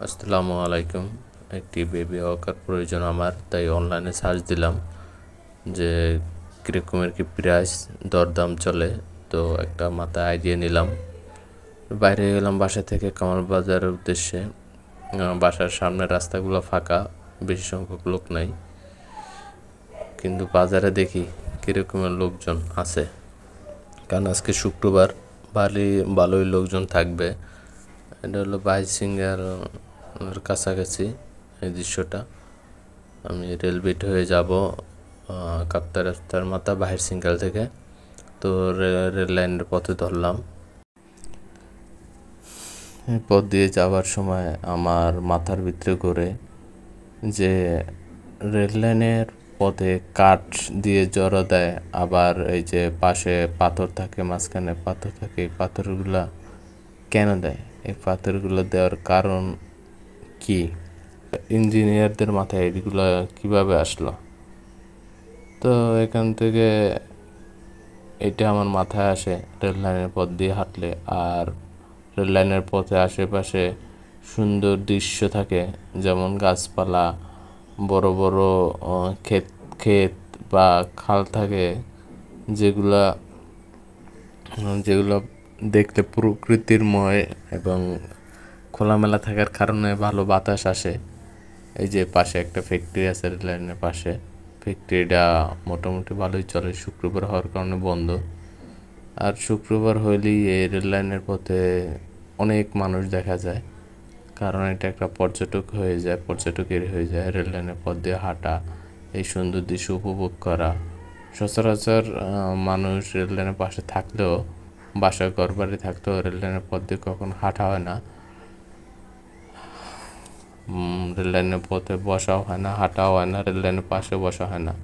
আসসালামু আলাইকুম। একটি বেবি ওয়াকার প্রয়োজন আমার, তাই অনলাইনে সার্চ দিলাম যে কীরকমের কি প্রাইস দরদাম চলে। তো একটা মাথায় আইডিয়া নিলাম, বাইরে গেলাম বাসা থেকে কামাল বাজারের উদ্দেশ্যে। বাসার সামনের রাস্তাগুলো ফাঁকা, বেশি সংখ্যক লোক নাই, কিন্তু বাজারে দেখি কীরকমের লোকজন আছে, কারণ আজকে শুক্রবার, ভালোই লোকজন থাকবে। এটা হলো বাইসিঙ্গার কাছাকাছি এই দৃশ্যটা। আমি রেলবেট হয়ে যাব কাপ্তা রাস্তার মাথা বাহির সিঙ্গাল থেকে। তো রেল লাইনের পথে ধরলাম। এই পথ দিয়ে যাওয়ার সময় আমার মাথার ভিতরে ঘুরে যে রেল লাইনের পথে কাঠ দিয়ে জড়ো দেয়, আবার এই যে পাশে পাথর থাকে, মাঝখানে পাথর থাকে, এই পাথরগুলা কেন দেয়? এই পাথরগুলো দেওয়ার কারণ কি? ইঞ্জিনিয়ারদের মাথায় এগুলো কিভাবে আসলো? তো এখান থেকে এটা আমার মাথায় আসে রেল লাইনের পথ দিয়ে হাঁটলে। আর রেল লাইনের পথে আশেপাশে সুন্দর দৃশ্য থাকে, যেমন গাছপালা, বড় বড় ক্ষেত ক্ষেত বা খাল থাকে, যেগুলা যেগুলো দেখতে প্রকৃতিরময় এবং খোলামেলা থাকার কারণে ভালো বাতাস আসে। এই যে পাশে একটা ফ্যাক্টরি আছে রেল লাইনের পাশে, ফ্যাক্টরিটা মোটামুটি ভালোই চলে, শুক্রবার হওয়ার কারণে বন্ধ। আর শুক্রবার হইলেই এই রেল লাইনের পথে অনেক মানুষ দেখা যায়, কারণ এটা একটা পর্যটকের হয়ে যায় রেল লাইনের পথ দিয়ে হাঁটা, এই সুন্দর দৃশ্য উপভোগ করা। সচরাচর মানুষ রেল লাইনের পাশে থাকলেও, বাসা ঘর বাড়ি থাকলেও রেল লাইনের পথ দিয়ে কখনো হাঁটা হয় না, রেল লাইনের পথে বসাও হয় না, হাঁটাও হয় না, রেল লাইনের পাশে বসা হয় না।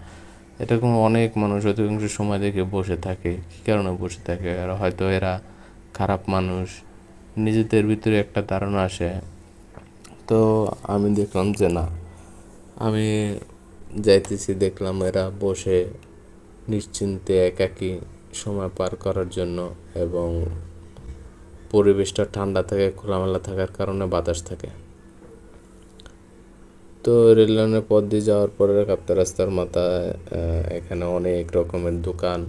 এরকম অনেক মানুষ অধিকাংশ সময় দেখে বসে থাকে। কী কারণে বসে থাকে? আর হয়তো এরা খারাপ মানুষ, নিজেদের ভিতরে একটা ধারণা আসে। তো আমি দেখলাম যে না, আমি যাইতেছি, দেখলাম এরা বসে নিশ্চিন্তে একাকী সময় পার করার জন্য, এবং পরিবেশটা ঠান্ডা থাকে, খোলামেলা থাকার কারণে বাতাস থাকে। তো রেল লাইনের পথ দিয়ে যাওয়ার পরে কাপ্তা রাস্তার মাথায় এখানে অনেক রকমের দোকান,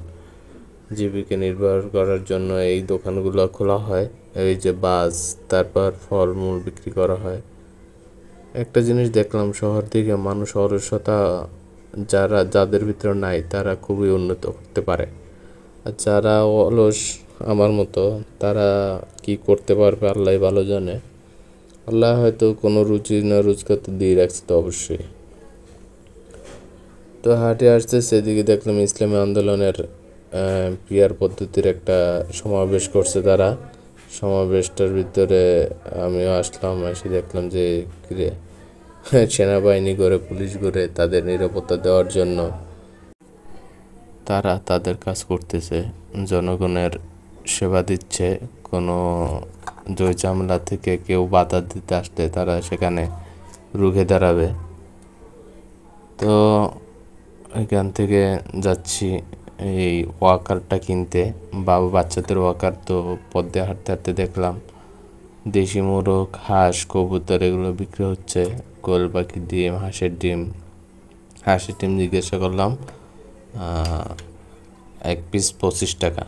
জীবিকা নির্বাহ করার জন্য এই দোকানগুলো খোলা হয়। এই যে বাস, তারপর ফলমূল বিক্রি করা হয়। একটা জিনিস দেখলাম, শহর থেকে মানুষ অলসতা যাদের ভিতরে নাই, তারা খুবই উন্নত করতে পারে। আর যারা অলস আমার মতো, তারা কি করতে পারবে আল্লাহ ভালো জানে। আল্লাহ হয়তো কোনো রুচি না রোজগার তো দিয়ে রাখছে, তো অবশ্যই। তো হাটে আসতে সেদিকে দেখলাম ইসলামী আন্দোলনের পিয়ার পদ্ধতির একটা সমাবেশ করছে তারা। সমাবেশটার ভিতরে আমিও আসলাম, এসে দেখলাম যে কিরে, সেনাবাহিনী করে, পুলিশ করে তাদের নিরাপত্তা দেওয়ার জন্য তারা তাদের কাজ করতেছে, জনগণের সেবা দিচ্ছে। কোনো জয় ঝামেলা থেকে কেউ বাধা দিতে আসলে তারা সেখানে রুখে দাঁড়াবে। তো এখান থেকে যাচ্ছি এই ওয়াকারটা কিনতে, বাচ্চাদের ওয়াকার। তো পদ্মে হাঁটতে হাঁটতে দেখলাম দেশি মোরগ, হাঁস, কবুতর এগুলো বিক্রি হচ্ছে। কোয়েল পাখির ডিম, হাঁসের ডিম জিজ্ঞাসা করলাম, এক পিস 25 টাকা।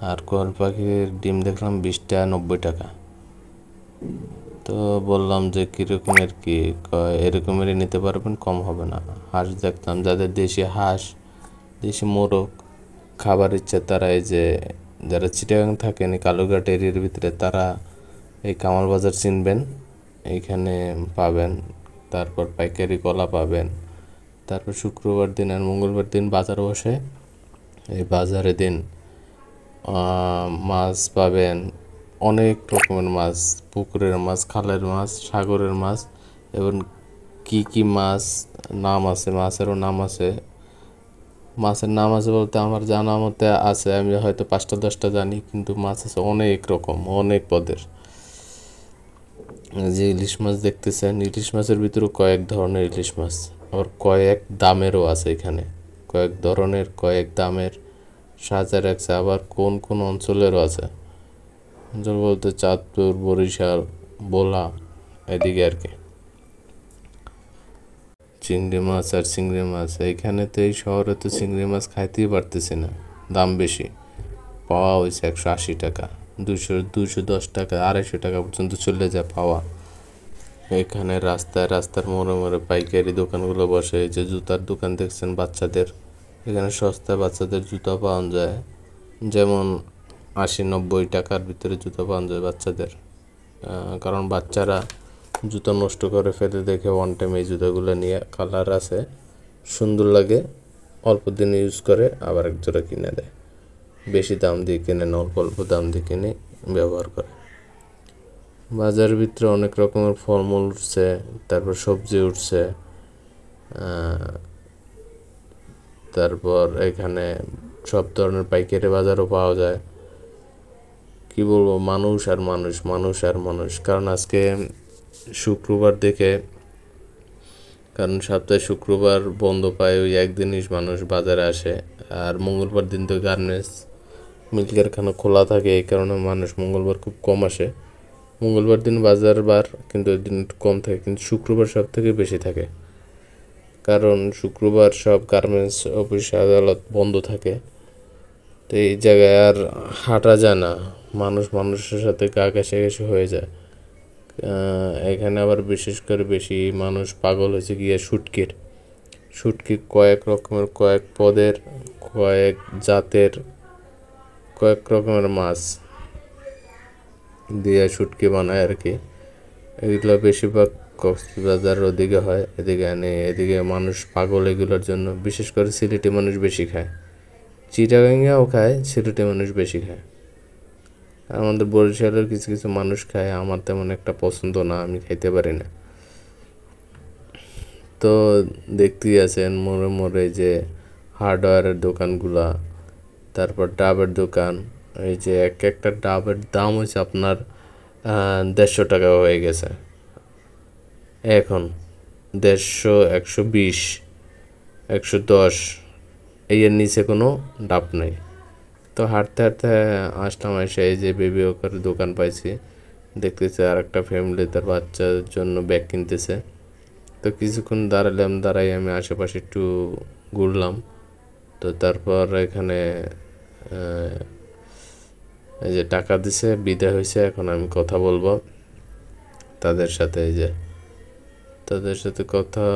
আর কোয়েল পাখির ডিম দেখলাম 20টা 90 টাকা। তো বললাম যে কীরকমের কি? এরকমেরই নিতে পারবেন, কম হবে না। হাঁস দেখলাম, যাদের দেশি হাঁস, দেশি মোরগ খাবার ইচ্ছে, তারা এই যে যারা চিটাগাং থাকেন এই কালুরঘাট এরিয়ার ভিতরে, তারা এই কামাল বাজার চিনবেন, এইখানে পাবেন। তারপর পাইকারি কলা পাবেন। তারপর শুক্রবার দিন আর মঙ্গলবার দিন বাজার বসে। এই বাজারে দিন মাছ পাবেন, অনেক রকমের মাছ, পুকুরের মাছ, খালের মাছ, সাগরের মাছ, এবং কি কি মাছ নাম আছে, মাছেরও নাম আছে। মাছের নাম আছে বলতে আমার জানা মতে আছে, আমি হয়তো 5টা 10টা জানি, কিন্তু মাছ আছে অনেক রকম, অনেক পদের। যে ইলিশ মাছ দেখতেছেন, ইলিশ মাছের ভিতরেও কয়েক ধরনের ইলিশ মাছ, আবার কয়েক দামেরও আছে এখানে, কয়েক ধরনের, কয়েক দামের সাজা রাখছে। আবার কোন কোন অঞ্চলেরও আছে, অঞ্চল বলতে চাঁদপুর, বরিশাল, ভোলা, এদিকে আর কি। চিংড়ি মাছ আর চিংড়ি মাছ, এইখানে তো এই শহরে তো চিংড়ি মাছ খাইতেই পারতেছি না, দাম বেশি। পাওয়া হয়েছে 180 টাকা, 210 টাকা, 250 টাকা পর্যন্ত চলে যায় পাওয়া। এখানে রাস্তার মোড়ে মোড়ে পাইকারি দোকানগুলো বসে। এই যে জুতার দোকান দেখছেন বাচ্চাদের, এখানে সস্তায় বাচ্চাদের জুতা পাওয়া যায়, যেমন 80-90 টাকার ভিতরে জুতা পাওয়া যায় বাচ্চাদের। কারণ বাচ্চারা জুতো নষ্ট করে ফেলে দেখে ওয়ান টাইম এই জুতোগুলো নিয়ে, কালার আছে, সুন্দর লাগে, অল্প দিন ইউজ করে আবার এক জোড়া কিনে দেয়। বেশি দাম দিয়ে কিনে না, অল্প অল্প দাম দিয়ে কিনে ব্যবহার করে। বাজারের ভিতরে অনেক রকমের ফলমূল উঠছে, তারপর সবজি উঠছে, তারপর এখানে সব ধরনের পাইকারি বাজারও পাওয়া যায়। কি বলবো, মানুষ আর মানুষ, মানুষ আর মানুষ। কারণ আজকে শুক্রবার দেখে, কারণ সপ্তাহে শুক্রবার বন্ধ পায়, ওই একদিনই মানুষ বাজারে আসে। আর মঙ্গলবার দিন তো গার্মেন্টস মিল কারখানা খোলা থাকে, এই কারণে মানুষ মঙ্গলবার খুব কম আসে। মঙ্গলবার দিন বাজার বার, কিন্তু ওই দিন একটু কম থাকে, কিন্তু শুক্রবার সব থেকে বেশি থাকে। কারণ শুক্রবার সব গার্মেন্টস অফিস আদালত বন্ধ থাকে, তো এই জায়গায় আর হাঁটা যায় না, মানুষ মানুষের সাথে গা ঘেঁষাঘেঁষি হয়ে যায়। এখানে আবার বিশেষ করে বেশি মানুষ পাগল হয়েছে গিয়ে শুটকি কয়েক রকমের, কয়েক পদের, কয়েক জাতের, কয়েক রকমের মাছ দিয়ে শুটকি বানায় আর কি। এগুলো বেশিরভাগ কক্সবাজার ওদিকে হয়, এদিকে মানুষ পাগল এগুলোর জন্য। বিশেষ করে সিলেটি মানুষ বেশি খায়, চিটাগাঙ্গেও খায়, সিলেটি মানুষ বেশি খায়। আমাদের বরিশালের কিছু কিছু মানুষ খায়, আমার তেমন একটা পছন্দ না, আমি খাইতে পারি না। তো দেখতেই আছেন মোড়ে মোড়ে যে হার্ডওয়্যারের দোকানগুলা, তারপর ডাবের দোকান। এই যে একটা ডাবের দাম হচ্ছে আপনার 150 টাকা হয়ে গেছে এখন, 150, 120, 110, এর নিচে কোনো ডাব নেই। তো হাঁটতে হাঁটতে আসলাম, এসে এই যে বেবি ওকার দোকান পাইছি, দেখতেছে আর একটা ফ্যামিলি তার বাচ্চার জন্য ব্যাগ কিনতেছে। তো কিছুক্ষণ দাঁড়াই আমি আশেপাশে একটু ঘুরলাম। তো তারপর এখানে এই যে টাকা দিছে, বিদায় হয়েছে। এখন আমি কথা বলবো তাদের সাথে, এই যে তাদের সাথে কথা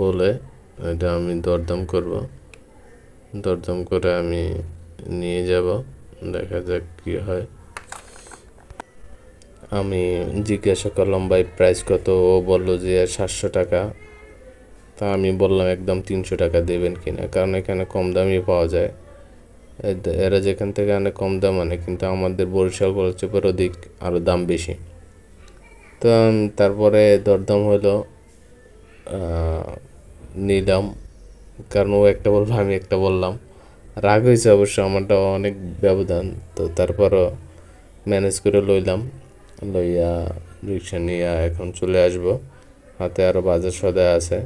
বলে এটা আমি দরদাম করব, দরদাম করে আমি নিয়ে যাব, দেখা যাক কি হয়। আমি জিজ্ঞাসা করলাম ভাই প্রাইস কত, ও বললো যে 700 টাকা। তা আমি বললাম একদম 300 টাকা দেবেন কিনা, কারণ এখানে কম দামই পাওয়া যায়। এরা যেখান থেকে আনে কম দাম আনে, কিন্তু আমাদের বরিশাল কলেজের অধিক আরও দাম বেশি। তো তারপরে দরদাম হলো, নিলাম, কারণ ও একটা বললো আমি একটা বললাম। রাগ হয়েছে অবশ্য, আমারটা অনেক ব্যবধান। তো তারপরও ম্যানেজ করে লইয়া রিক্সা নিয়ে এখন চলে আসব, হাতে আরও বাজার সদাই আছে।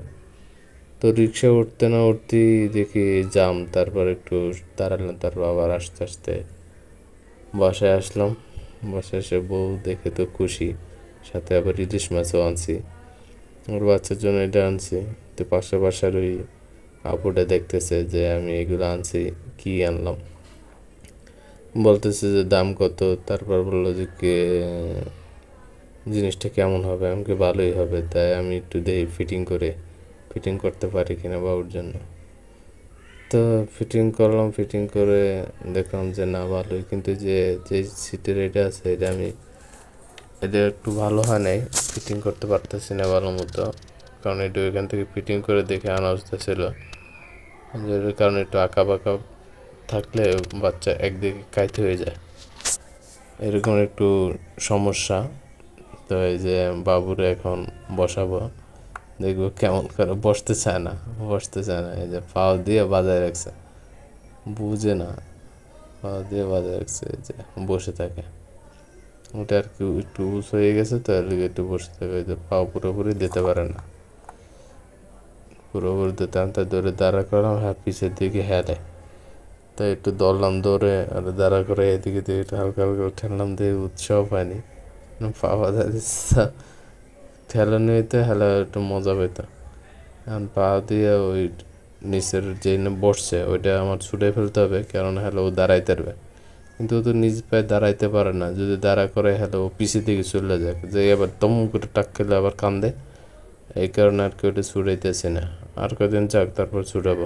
তো রিক্সা উঠতে না উঠতেই দেখি জাম, তারপর একটু দাঁড়ালাম, তারপর আবার আস্তে আস্তে বাসায় আসলাম। বাসায় এসে বউ দেখে তো খুশি, সাথে আবার ইলিশ মাছও আনছি, ওর বাচ্চার জন্য এটা আনছি। তো পাশে বাসার ওই আপুটা দেখতেছে যে আমি এগুলো আনছি, কি আনলাম, বলতেছে যে দাম কত। তারপর বললো যে জিনিসটা কেমন হবে, আমাকে ভালোই হবে। তাই আমি একটু দেখি ফিটিং করতে পারি কিনা বাবুর জন্য। তো ফিটিং করলাম, ফিটিং করে দেখলাম যে না ভালোই, কিন্তু যে সিটের এটা আছে এটা একটু ভালো হয় নাই, ফিটিং করতে পারতেছি না ভালো মতো। কারণ এটা ওইখান থেকে ফিটিং করে দেখে আনা অবস্থা ছিল, এর কারণে একটু আঁকা বাঁকা থাকলে বাচ্চা একদিকে কাইতে হয়ে যায়, এরকম একটু সমস্যা। তো এই যে বাবুরে এখন বসাবো, দেখবো কেমন করে বসতে চায় না, এই যে পাও দিয়ে বাজায় রাখছে, বুঝে না, পাও দিয়ে বাজায় রাখছে, এই যে বসে থাকে। ওটা আর কি একটু উঁচু হয়ে গেছে, তো আর একটু বসে থাকে, ওই যে পাও পুরোপুরি দিতে পারে না, পুরোপুরি দিতে আনতে ধরে দাঁড়া করলাম, হ্যাঁ পিছের দিকে হেলে। তাই একটু দৌড়লাম, দৌড়ে আর দাঁড়া করে এদিকে দিয়ে একটু হালকা হালকা ঠেললাম, দিয়ে উৎসাহ পাইনি, পা বাধা দিচ্ছে। ঠেলানো হইতে হেলা একটু মজা পেত। এখন পা দিয়ে ওই নিচের যে বসছে ওইটা আমার ছুটে ফেলতে হবে, কারণ হ্যালো ও দাঁড়াইতে পারবে, কিন্তু ও তো নিজ পায়ে দাঁড়াইতে পারে না। যদি দাঁড়া করে হ্যালো ও পিছিয়ে দিকে চলে যায়, যে আবার দম করে টাক খেলে আবার কান্দে, এই কারণে আর কি ওটা ছুটাইতেছি না। আর কদিন যাক, তারপর ছুটাবো।